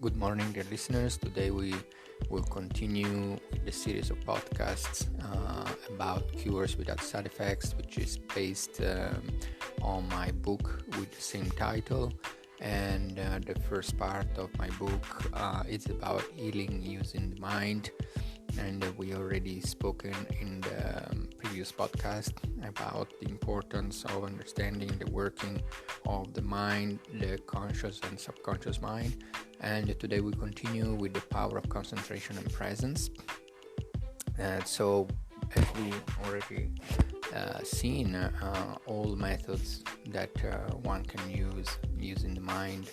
Good morning, dear listeners. Today we will continue with the series of podcasts about cures without side effects, which is based on my book with the same title. And the first part of my book is about healing using the mind. And we already spoken in the previous podcast about the importance of understanding the working of the mind, the conscious and subconscious mind. And today we continue with the power of concentration and presence. So as we already seen, all methods that one can use using the mind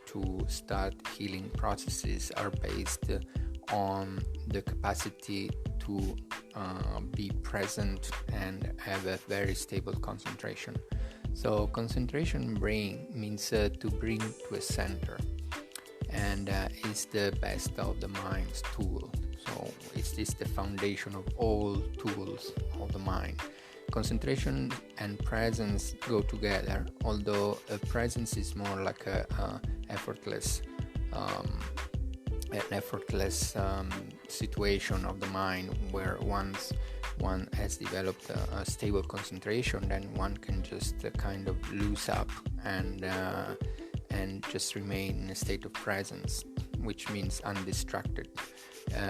to start healing processes are based on the capacity to be present and have a very stable concentration. So concentration brain means to bring to a center, and is the best of the mind's tool. So it's the foundation of all tools of the mind. Concentration and presence go together, although presence is more like an effortless situation of the mind, where once one has developed a stable concentration, then one can just kind of loose up and just remain in a state of presence, which means undistracted.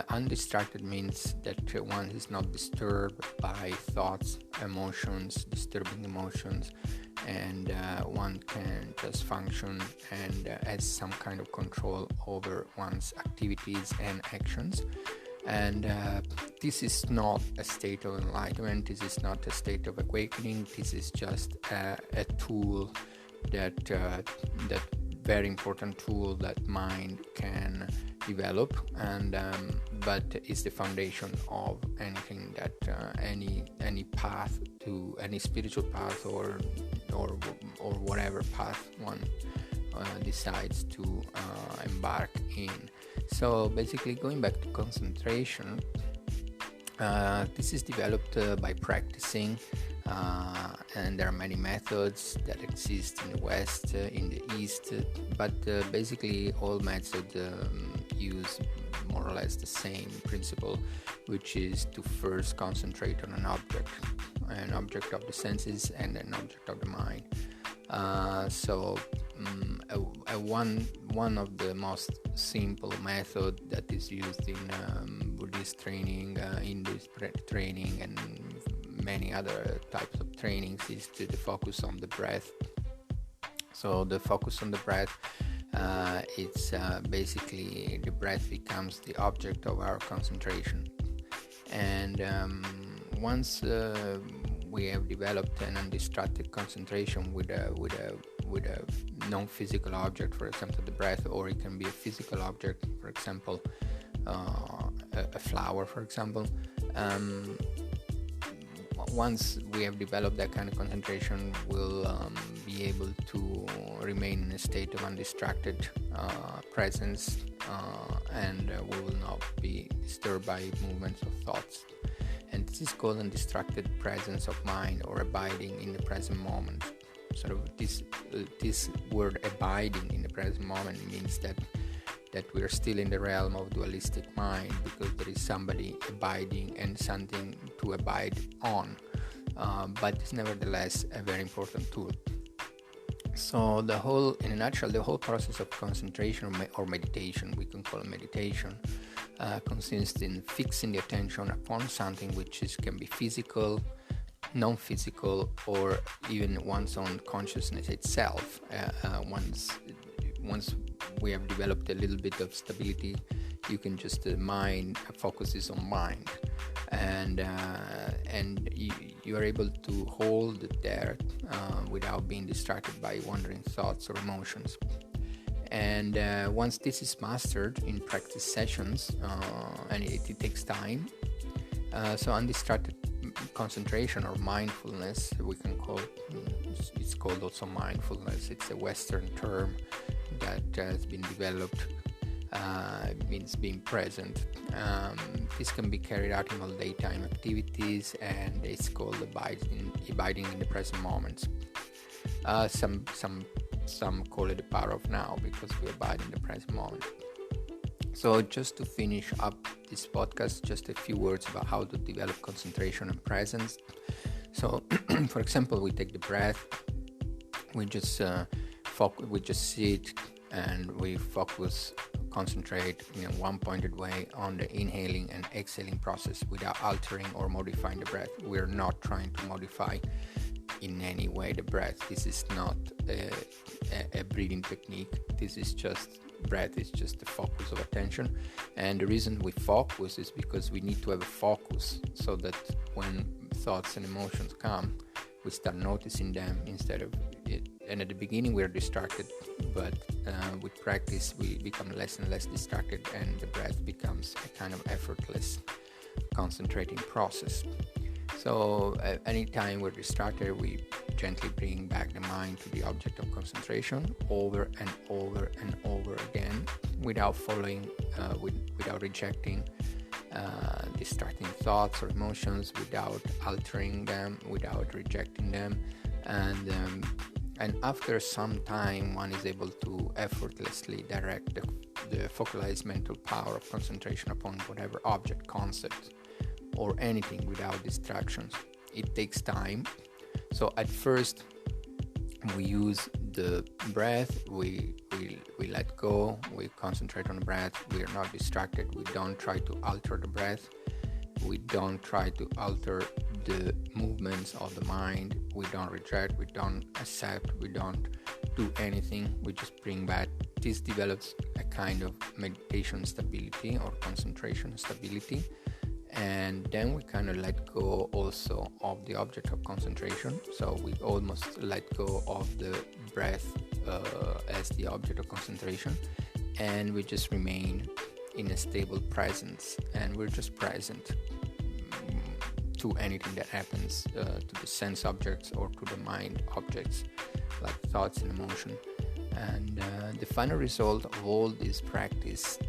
Undistracted means that one is not disturbed by thoughts, disturbing emotions, and one can just function and has some kind of control over one's activities and actions. And this is not a state of enlightenment, this is not a state of awakening, this is just a tool that very important tool that mind can develop, and but is the foundation of anything that any path to any spiritual path or whatever path one decides to embark in. So basically, going back to concentration, this is developed by practicing, and there are many methods that exist in the West, in the East, but basically all methods use more or less the same principle, which is to first concentrate on an object of the senses and an object of the mind. One of the most simple method that is used in Buddhist training, Hinduist training, and many other types of trainings is to focus on the breath. So the focus on the breath, it's basically the breath becomes the object of our concentration, and once we have developed an undistracted concentration with a non-physical object, for example the breath, or it can be a physical object, for example a flower, for example. Once we have developed that kind of concentration, we'll be able to remain in a state of undistracted presence, and we will not be disturbed by movements of thoughts. And this is called undistracted presence of mind, or abiding in the present moment. Sort of this word abiding in the present moment means that we're still in the realm of dualistic mind, because there is somebody abiding and something to abide on, but it's nevertheless a very important tool. So in a nutshell, the whole process of concentration or meditation, we can call it meditation, consists in fixing the attention upon something which can be physical, non-physical, or even one's own consciousness itself. Once we have developed a little bit of stability, you can just mind focuses on mind, and you are able to hold it there without being distracted by wandering thoughts or emotions. And once this is mastered in practice sessions, and it takes time, so undistracted concentration or mindfulness, we can call it's called also mindfulness. It's a Western term that has been developed. It means being present. This can be carried out in all daytime activities, and it's called abiding in the present moment. Some some call it the power of now, because we abide in the present moment. So just to finish up this podcast, just a few words about how to develop concentration and presence. So for example, we take the breath, we just sit and we concentrate in a one-pointed way on the inhaling and exhaling process without altering or modifying the breath. We're not trying to modify in any way the breath. This is not a breathing technique. This is just breath is just the focus of attention. And the reason we focus is because we need to have a focus, so that when thoughts and emotions come, we start noticing them instead of it. And at the beginning we're distracted, but with practice we become less and less distracted, and the breath becomes a kind of effortless concentrating process. So anytime we're distracted, we gently bring back the mind to the object of concentration over and over and over again, without without rejecting distracting thoughts or emotions, without altering them, without rejecting them. And after some time, one is able to effortlessly direct the focalized mental power of concentration upon whatever object, concept, or anything without distractions. It takes time. So at first we use the breath, we let go, we concentrate on the breath, we are not distracted, we don't try to alter the breath, we don't try to alter the movements of the mind, we don't reject, we don't accept, we don't do anything, we just bring back. This develops a kind of meditation stability or concentration stability. And then we kind of let go also of the object of concentration. So we almost let go of the breath as the object of concentration, and we just remain in a stable presence, and we're just present to anything that happens, to the sense objects or to the mind objects, like thoughts and emotion. And the final result of all these practices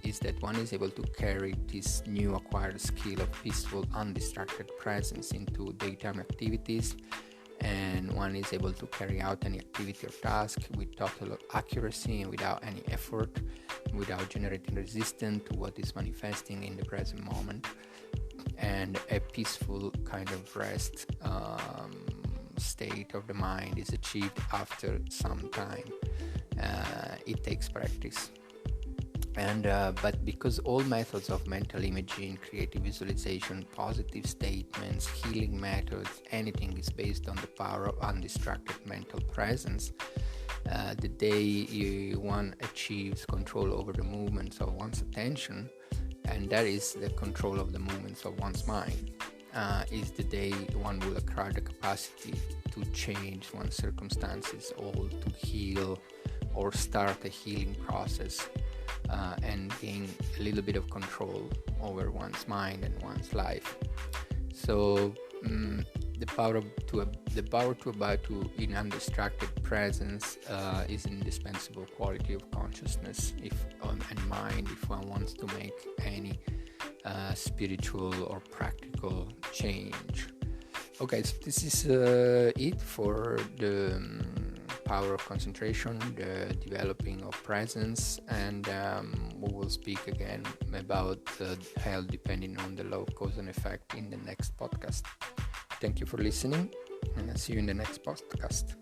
is that one is able to carry this new acquired skill of peaceful, undistracted presence into daytime activities, and one is able to carry out any activity or task with total accuracy and without any effort, without generating resistance to what is manifesting in the present moment. And a peaceful kind of rest state of the mind is achieved after some time. It takes practice. And but because all methods of mental imaging, creative visualization, positive statements, healing methods, anything is based on the power of undistracted mental presence, the day one achieves control over the movements of one's attention, and that is the control of the movements of one's mind, is the day one will acquire the capacity to change one's circumstances, or to heal or start a healing process, and gain a little bit of control over one's mind and one's life. So the power to abide in undistracted presence is an indispensable quality of consciousness and mind if one wants to make any spiritual or practical change. Okay, so this is it for the power of concentration, the developing of presence, and we will speak again about health depending on the law of cause and effect in the next podcast. Thank you for listening, and I'll see you in the next podcast.